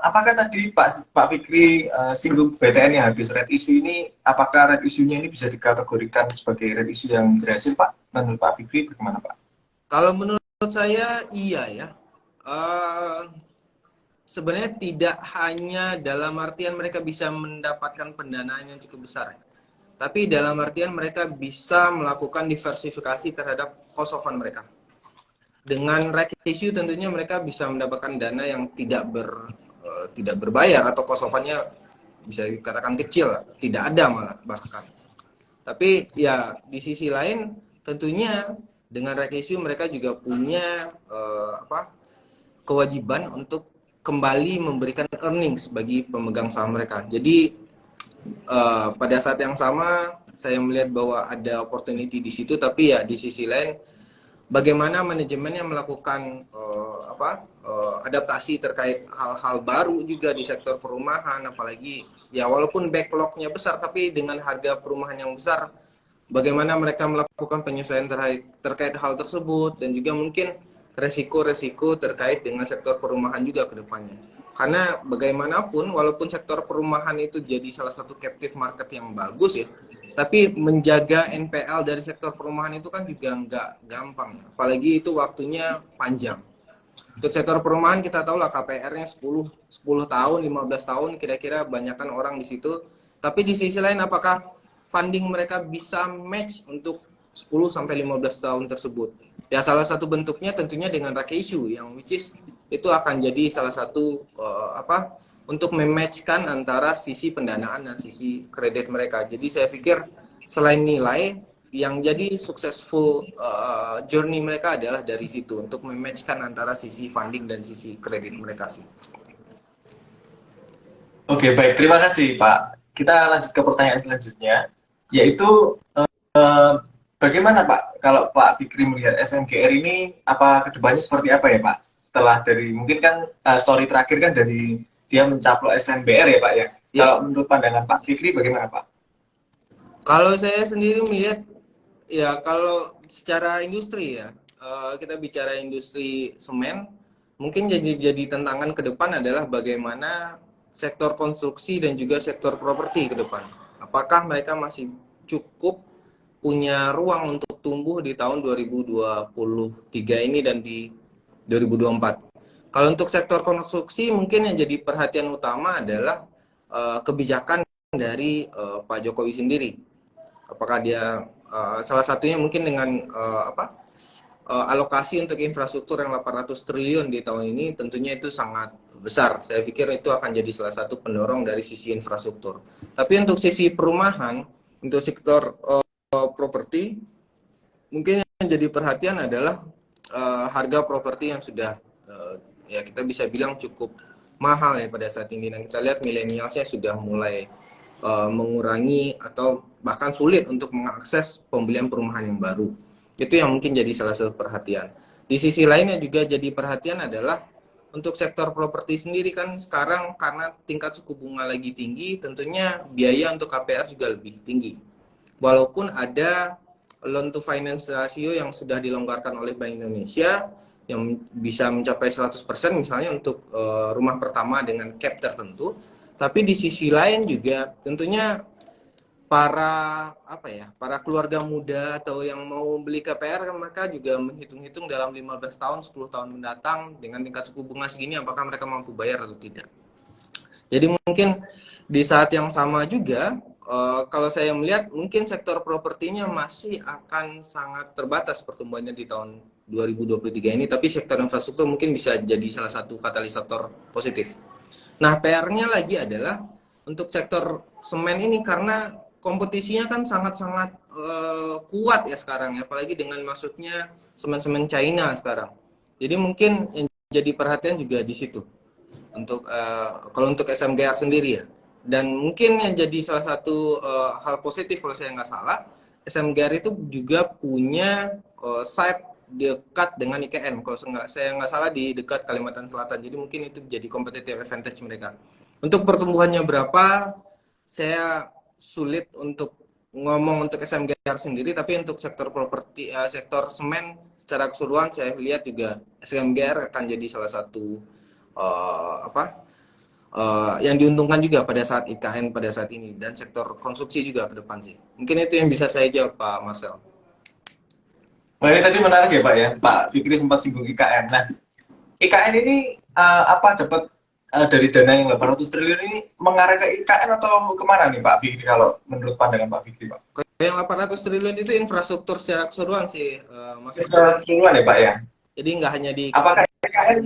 Apakah tadi Pak Fikri singgung BTN yang habis red issue ini, apakah red issue-nya ini bisa dikategorikan sebagai red issue yang berhasil Pak? Menurut Pak Fikri bagaimana Pak? Kalau menurut saya iya ya. Uh, Sebenarnya tidak hanya dalam artian mereka bisa mendapatkan pendanaan yang cukup besar, tapi dalam artian mereka bisa melakukan diversifikasi terhadap cost of fund mereka. Dengan right issue tentunya mereka bisa mendapatkan dana yang tidak berbayar atau cost of fund-nya bisa dikatakan kecil, tidak ada malah bahkan. Tapi ya di sisi lain tentunya dengan right issue mereka juga punya kewajiban untuk kembali memberikan earnings bagi pemegang saham mereka. Jadi pada saat yang sama saya melihat bahwa ada opportunity di situ, tapi ya di sisi lain bagaimana manajemennya melakukan adaptasi terkait hal-hal baru juga di sektor perumahan, apalagi ya walaupun backlognya besar, tapi dengan harga perumahan yang besar, bagaimana mereka melakukan penyesuaian terkait hal tersebut, dan juga mungkin resiko-resiko terkait dengan sektor perumahan juga ke depannya. Karena bagaimanapun, walaupun sektor perumahan itu jadi salah satu captive market yang bagus ya, tapi menjaga NPL dari sektor perumahan itu kan juga nggak gampang. Apalagi itu waktunya panjang. Untuk sektor perumahan kita tahu lah KPR-nya 10 tahun, 15 tahun, kira-kira banyakkan orang di situ. Tapi di sisi lain apakah funding mereka bisa match untuk 10-15 tahun tersebut? Ya salah satu bentuknya tentunya dengan rake issue yang which is itu akan jadi salah satu untuk mematchkan antara sisi pendanaan dan sisi kredit mereka. Jadi saya pikir selain nilai, yang jadi successful journey mereka adalah dari situ untuk mematchkan antara sisi funding dan sisi kredit mereka sih. Oke, baik, terima kasih Pak. Kita lanjut ke pertanyaan selanjutnya, yaitu bagaimana Pak kalau Pak Fikri melihat SMGR ini, apa kedepannya seperti apa ya Pak? Setelah dari mungkin kan story terakhir kan dari dia mencaplok SMBR ya Pak ya. Ya. Kalau menurut pandangan Pak Fikri bagaimana Pak? Kalau saya sendiri melihat ya kalau secara industri ya, kita bicara industri semen, mungkin jadi tantangan ke depan adalah bagaimana sektor konstruksi dan juga sektor properti ke depan. Apakah mereka masih cukup punya ruang untuk tumbuh di tahun 2023 ini dan di 2024. Kalau untuk sektor konstruksi mungkin yang jadi perhatian utama adalah kebijakan dari Pak Jokowi sendiri. Apakah dia salah satunya mungkin dengan alokasi untuk infrastruktur yang 800 triliun di tahun ini tentunya itu sangat besar. Saya pikir itu akan jadi salah satu pendorong dari sisi infrastruktur. Tapi untuk sisi perumahan, untuk sektor properti, mungkin yang jadi perhatian adalah harga properti yang sudah ya kita bisa bilang cukup mahal ya pada saat ini. Dan kita lihat milenialsnya sudah mulai mengurangi atau bahkan sulit untuk mengakses pembelian perumahan yang baru. Itu yang mungkin jadi salah satu perhatian. Di sisi lainnya juga jadi perhatian adalah untuk sektor properti sendiri kan sekarang karena tingkat suku bunga lagi tinggi, tentunya biaya untuk KPR juga lebih tinggi. Walaupun ada loan to finance ratio yang sudah dilonggarkan oleh Bank Indonesia yang bisa mencapai 100% misalnya untuk rumah pertama dengan cap tertentu, tapi di sisi lain juga tentunya para keluarga muda atau yang mau beli KPR mereka juga menghitung-hitung dalam 15 tahun, 10 tahun mendatang dengan tingkat suku bunga segini apakah mereka mampu bayar atau tidak. Jadi mungkin di saat yang sama juga kalau saya melihat mungkin sektor propertinya masih akan sangat terbatas pertumbuhannya di tahun 2023 ini, tapi sektor infrastruktur mungkin bisa jadi salah satu katalisator positif. Nah, PR-nya lagi adalah untuk sektor semen ini karena kompetisinya kan sangat-sangat kuat ya sekarang ya, apalagi dengan masuknya semen-semen China sekarang. Jadi mungkin yang jadi perhatian juga di situ. Untuk kalau untuk SMGR sendiri ya. Dan mungkin yang jadi salah satu hal positif kalau saya nggak salah, SMGR itu juga punya site dekat dengan IKN. Kalau saya nggak salah di dekat Kalimantan Selatan. Jadi mungkin itu jadi competitive advantage mereka. Untuk pertumbuhannya berapa, saya sulit untuk ngomong untuk SMGR sendiri, tapi untuk sektor properti, sektor semen secara keseluruhan saya lihat juga SMGR akan jadi salah satu yang diuntungkan juga pada saat IKN pada saat ini dan sektor konstruksi juga ke depan sih. Mungkin itu yang bisa saya jawab Pak Marcel. Wah, ini tadi menarik ya Pak ya, Pak Fikri sempat singgung IKN. Nah, IKN ini dapat dari dana yang 800 triliun ini mengarah ke IKN atau kemana nih Pak Fikri kalau menurut pandangan Pak Fikri Pak? Yang 800 triliun itu infrastruktur secara keseluruhan sih, maksudnya. Secara keseluruhan ya Pak ya? Jadi nggak hanya di IKN. Apakah IKN?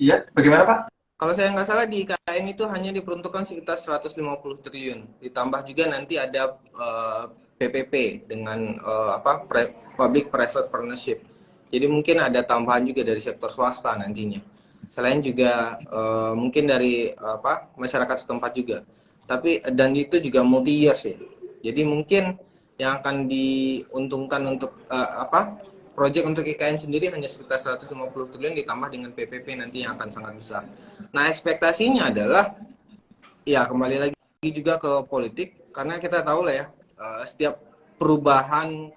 Iya, bagaimana Pak? Kalau saya nggak salah di IKN itu hanya diperuntukkan sekitar 150 triliun. Ditambah juga nanti ada PPP dengan Public Private Partnership. Jadi mungkin ada tambahan juga dari sektor swasta nantinya. Selain juga mungkin dari masyarakat setempat juga. Tapi dan itu juga multi years ya. Jadi mungkin yang akan diuntungkan untuk proyek untuk IKN sendiri hanya sekitar 150 triliun ditambah dengan PPP nanti yang akan sangat besar. Nah, ekspektasinya adalah ya kembali lagi juga ke politik karena kita tahu lah ya setiap perubahan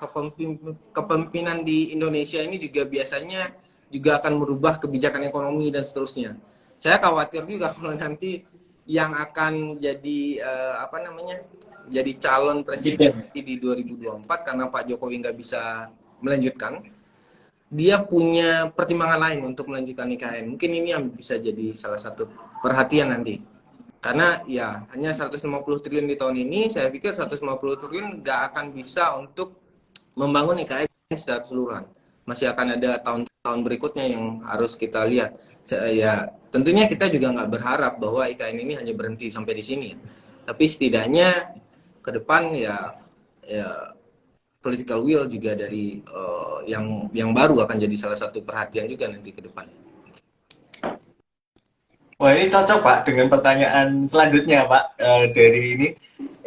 kepemimpinan di Indonesia ini juga biasanya juga akan merubah kebijakan ekonomi dan seterusnya. Saya khawatir juga kalau nanti yang akan jadi jadi calon presiden di 2024 karena Pak Jokowi nggak bisa melanjutkan, dia punya pertimbangan lain untuk melanjutkan IKN. Mungkin ini yang bisa jadi salah satu perhatian nanti. Karena ya hanya 150 triliun di tahun ini, saya pikir 150 triliun nggak akan bisa untuk membangun IKN secara keseluruhan. Masih akan ada tahun-tahun berikutnya yang harus kita lihat. Ya tentunya kita juga nggak berharap bahwa IKN ini hanya berhenti sampai di sini. Tapi setidaknya ke depan ya political will juga dari yang baru akan jadi salah satu perhatian juga nanti ke depan. Wah, ini cocok Pak dengan pertanyaan selanjutnya Pak dari ini.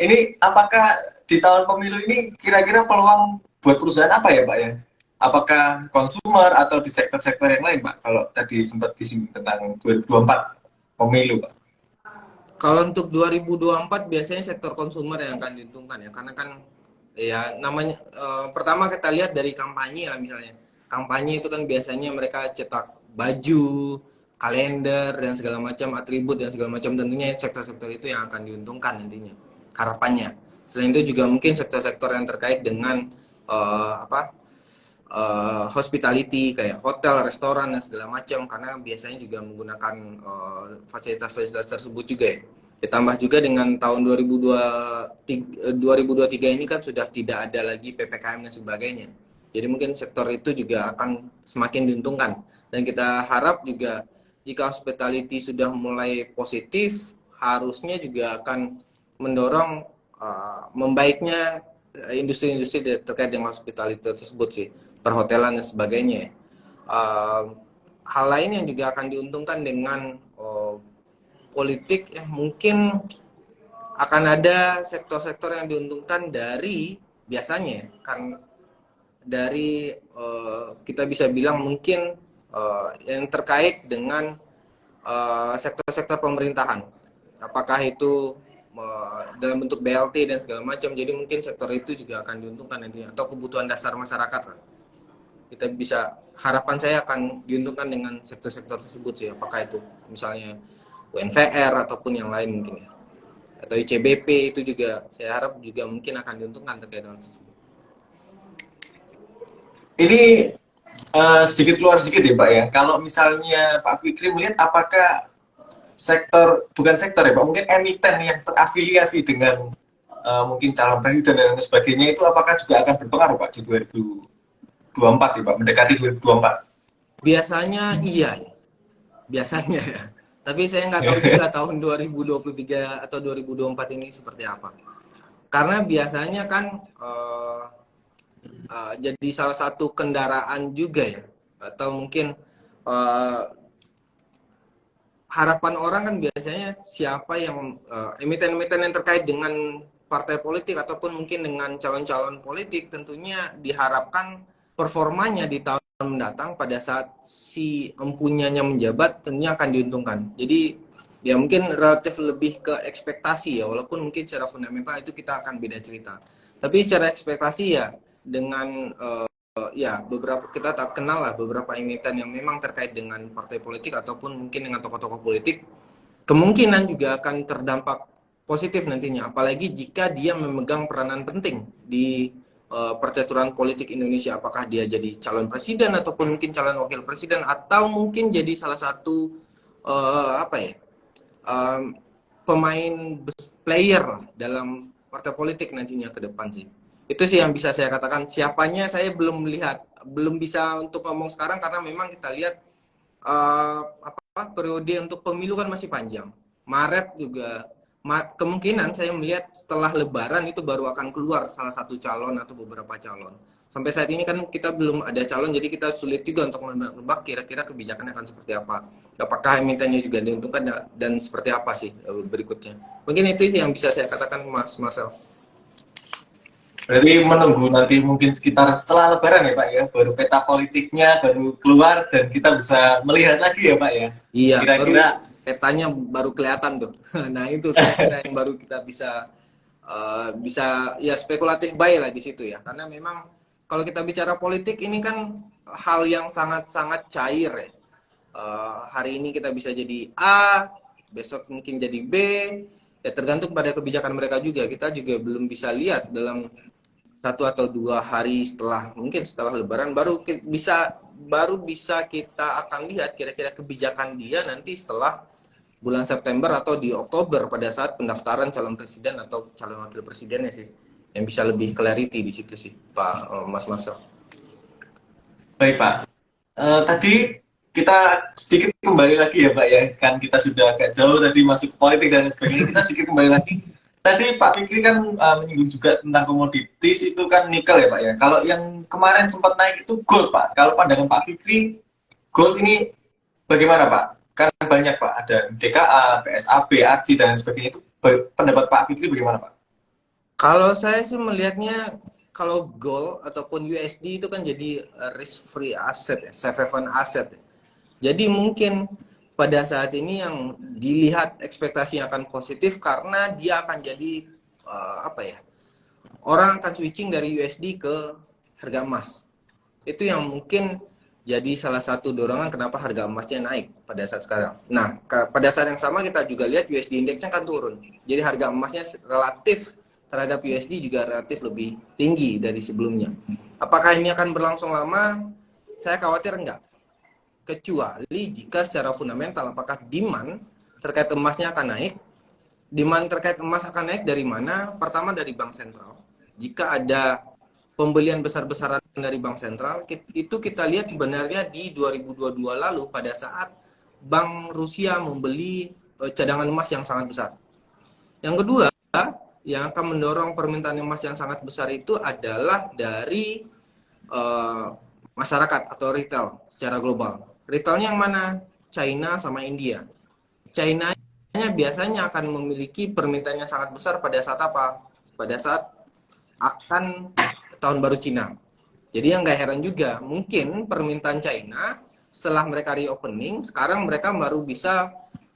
Ini apakah di tahun pemilu ini kira-kira peluang buat perusahaan apa ya Pak ya? Apakah konsumer atau di sektor-sektor yang lain Pak? Kalau tadi sempat disinggung tentang 2024 pemilu Pak. Kalau untuk 2024 biasanya sektor konsumer yang akan diuntungkan ya, karena kan ya namanya pertama kita lihat dari kampanye lah misalnya. Kampanye itu kan biasanya mereka cetak baju, kalender dan segala macam atribut dan segala macam, tentunya sektor-sektor itu yang akan diuntungkan nantinya harapannya. Selain itu juga mungkin sektor-sektor yang terkait dengan hospitality kayak hotel, restoran dan segala macam karena biasanya juga menggunakan fasilitas-fasilitas tersebut juga ya. Ditambah juga dengan tahun 2023 ini kan sudah tidak ada lagi PPKM dan sebagainya. Jadi mungkin sektor itu juga akan semakin diuntungkan. Dan kita harap juga jika hospitality sudah mulai positif, harusnya juga akan mendorong membaiknya industri-industri terkait dengan hospitality tersebut sih, perhotelan dan sebagainya. Hal lain yang juga akan diuntungkan dengan politik, mungkin akan ada sektor-sektor yang diuntungkan dari biasanya kan dari kita bisa bilang mungkin yang terkait dengan sektor-sektor pemerintahan, apakah itu dalam bentuk BLT dan segala macam. Jadi mungkin sektor itu juga akan diuntungkan nantinya, atau kebutuhan dasar masyarakat lah. Kita bisa, harapan saya akan diuntungkan dengan sektor-sektor tersebut sih, apakah itu misalnya UNVR ataupun yang lain mungkin ya, atau ICBP itu juga saya harap juga mungkin akan diuntungkan terkait dengan tersebut. Ini sedikit keluar sedikit ya Pak ya. Kalau misalnya Pak Fikri melihat apakah sektor, bukan sektor ya Pak, mungkin emiten yang terafiliasi dengan mungkin calon presiden dan sebagainya itu apakah juga akan berpengaruh Pak di 2024 ya Pak, mendekati 2024? Biasanya iya ya. Biasanya ya. Tapi saya nggak tahu juga tahun 2023 atau 2024 ini seperti apa. Karena biasanya kan jadi salah satu kendaraan juga ya, atau mungkin harapan orang kan biasanya siapa yang emiten-emiten yang terkait dengan partai politik ataupun mungkin dengan calon-calon politik, tentunya diharapkan performanya di tahun mendatang pada saat si empunyanya menjabat tentunya akan diuntungkan. Jadi ya mungkin relatif lebih ke ekspektasi ya, walaupun mungkin secara fundamental itu kita akan beda cerita. Tapi secara ekspektasi ya, dengan ya beberapa kita tak kenal lah beberapa emiten yang memang terkait dengan partai politik ataupun mungkin dengan tokoh-tokoh politik, kemungkinan juga akan terdampak positif nantinya, apalagi jika dia memegang peranan penting di percaturan politik Indonesia, apakah dia jadi calon presiden ataupun mungkin calon wakil presiden, atau mungkin jadi salah satu apa ya, pemain player lah dalam partai politik nantinya ke depan sih. Itu sih yang bisa saya katakan. Siapanya saya belum melihat, belum bisa untuk ngomong sekarang karena memang kita lihat periode untuk pemilu kan masih panjang. Maret juga kemungkinan saya melihat setelah Lebaran itu baru akan keluar salah satu calon atau beberapa calon. Sampai saat ini kan kita belum ada calon, jadi kita sulit juga untuk menebak kira-kira kebijakannya akan seperti apa. Apakah emitennya juga diuntungkan dan seperti apa sih berikutnya. Mungkin itu yang bisa saya katakan, Mas Marcel. Berarti menunggu nanti mungkin sekitar setelah Lebaran ya Pak ya, baru peta politiknya baru keluar dan kita bisa melihat lagi ya Pak ya. Iya, Kira-kira petanya baru kelihatan tuh. Nah itu kira-kira yang baru kita bisa ya spekulatif baik lah di situ ya. Karena memang kalau kita bicara politik ini kan hal yang sangat-sangat cair ya. Hari ini kita bisa jadi A, besok mungkin jadi B. Ya tergantung pada kebijakan mereka juga. Kita juga belum bisa lihat dalam 1 atau 2 hari setelah Lebaran baru bisa kita akan lihat kira-kira kebijakan dia nanti setelah bulan September atau di Oktober pada saat pendaftaran calon presiden atau calon wakil presidennya sih, yang bisa lebih clarity di situ sih Pak Mas Marcel. baik Pak. Tadi kita sedikit kembali lagi ya Pak ya, kan kita sudah agak jauh tadi masuk ke politik dan sebagainya. Kita sedikit kembali lagi. Tadi Pak Fikri kan menyinggung juga tentang komoditis itu kan nikel ya Pak ya. Kalau yang kemarin sempat naik itu gold Pak. Kalau pandangan Pak Fikri, gold ini bagaimana Pak? Karena banyak Pak, ada DKA, PSAB, ARC dan sebagainya itu. Pendapat Pak Fikri bagaimana Pak? Kalau saya sih melihatnya, kalau gold ataupun USD itu kan jadi risk free asset ya, safe haven asset ya. Jadi mungkin pada saat ini yang dilihat ekspektasinya akan positif karena dia akan jadi apa ya, orang akan switching dari USD ke harga emas. Itu yang mungkin jadi salah satu dorongan kenapa harga emasnya naik pada saat sekarang. Nah, pada saat yang sama kita juga lihat USD indeksnya kan turun. Jadi harga emasnya relatif terhadap USD juga relatif lebih tinggi dari sebelumnya. Apakah ini akan berlangsung lama? Saya khawatir enggak. Kecuali jika secara fundamental apakah demand terkait emasnya akan naik. Demand terkait emas akan naik dari mana? Pertama dari bank sentral. Jika ada pembelian besar-besaran dari bank sentral itu kita lihat sebenarnya di 2022 lalu pada saat Bank Rusia membeli cadangan emas yang sangat besar. Yang kedua, yang akan mendorong permintaan emas yang sangat besar itu adalah dari masyarakat atau retail secara global. Retailnya yang mana? China sama India. China-nya biasanya akan memiliki permintaannya sangat besar pada saat apa? Pada saat akan tahun baru Cina. Jadi yang nggak heran juga, mungkin permintaan China setelah mereka reopening, sekarang mereka baru bisa,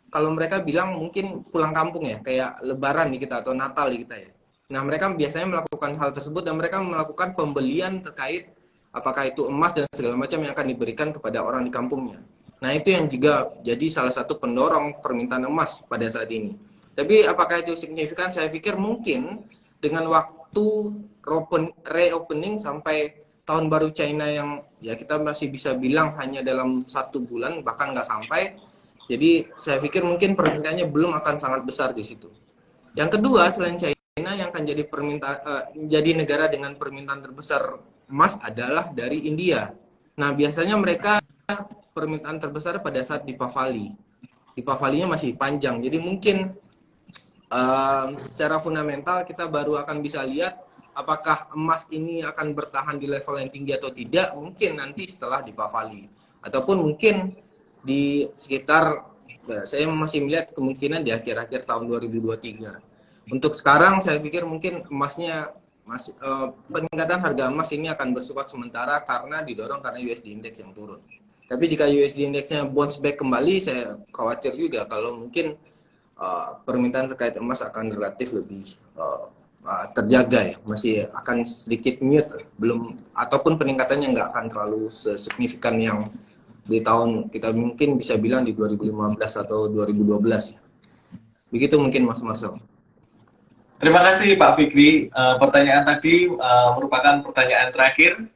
kalau mereka bilang mungkin pulang kampung ya, kayak Lebaran di kita atau Natal di kita ya. Nah mereka biasanya melakukan hal tersebut dan mereka melakukan pembelian terkait apakah itu emas dan segala macam yang akan diberikan kepada orang di kampungnya. Nah itu yang juga jadi salah satu pendorong permintaan emas pada saat ini. Tapi apakah itu signifikan? Saya pikir mungkin dengan waktu reopening sampai tahun baru China yang ya kita masih bisa bilang hanya dalam 1 bulan bahkan nggak sampai. Jadi saya pikir mungkin permintaannya belum akan sangat besar di situ. Yang kedua selain China yang akan jadi jadi negara dengan permintaan terbesar emas adalah dari India. Nah biasanya mereka permintaan terbesar pada saat Deepavali. Deepavalinya masih panjang. Jadi mungkin secara fundamental kita baru akan bisa lihat apakah emas ini akan bertahan di level yang tinggi atau tidak, mungkin nanti setelah Deepavali. Ataupun mungkin di sekitar, saya masih melihat kemungkinan di akhir-akhir tahun 2023. Untuk sekarang saya pikir mungkin emasnya, peningkatan harga emas ini akan bersifat sementara karena didorong karena USD Index yang turun. Tapi jika USD Index-nya bounce back kembali, saya khawatir juga kalau mungkin permintaan terkait emas akan relatif lebih terjaga ya, masih akan sedikit mute, belum, ataupun peningkatannya nggak akan terlalu signifikan yang di tahun kita mungkin bisa bilang di 2015 atau 2012 ya. Begitu mungkin Mas Marcel. Terima kasih Pak Fikri. Pertanyaan tadi merupakan pertanyaan terakhir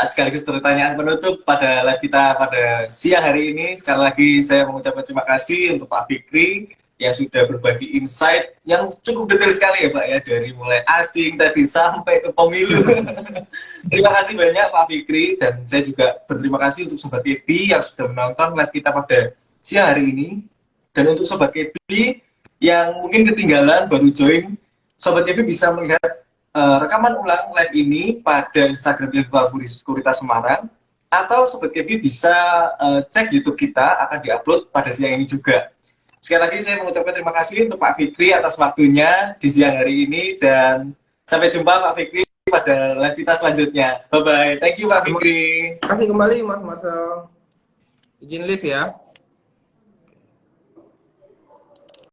sekaligus pertanyaan penutup pada live kita pada siang hari ini. Sekali lagi saya mengucapkan terima kasih untuk Pak Fikri yang sudah berbagi insight yang cukup detail sekali ya Pak ya, dari mulai asing tadi sampai ke pemilu. Terima kasih banyak Pak Fikri, dan saya juga berterima kasih untuk Sobat KB yang sudah menonton live kita pada siang hari ini. Dan untuk Sobat KB yang mungkin ketinggalan baru join, Sobat KB bisa melihat rekaman ulang live ini pada Instagram Sekuritas Semarang, atau Sobat KB bisa cek YouTube kita, akan diupload pada siang ini juga. Sekali lagi saya mengucapkan terima kasih untuk Pak Fikri atas waktunya di siang hari ini, dan sampai jumpa Pak Fikri pada live kita selanjutnya. Bye-bye. Thank you Pak Fikri. Terima kasih kembali Mas Marcel. Izin live ya.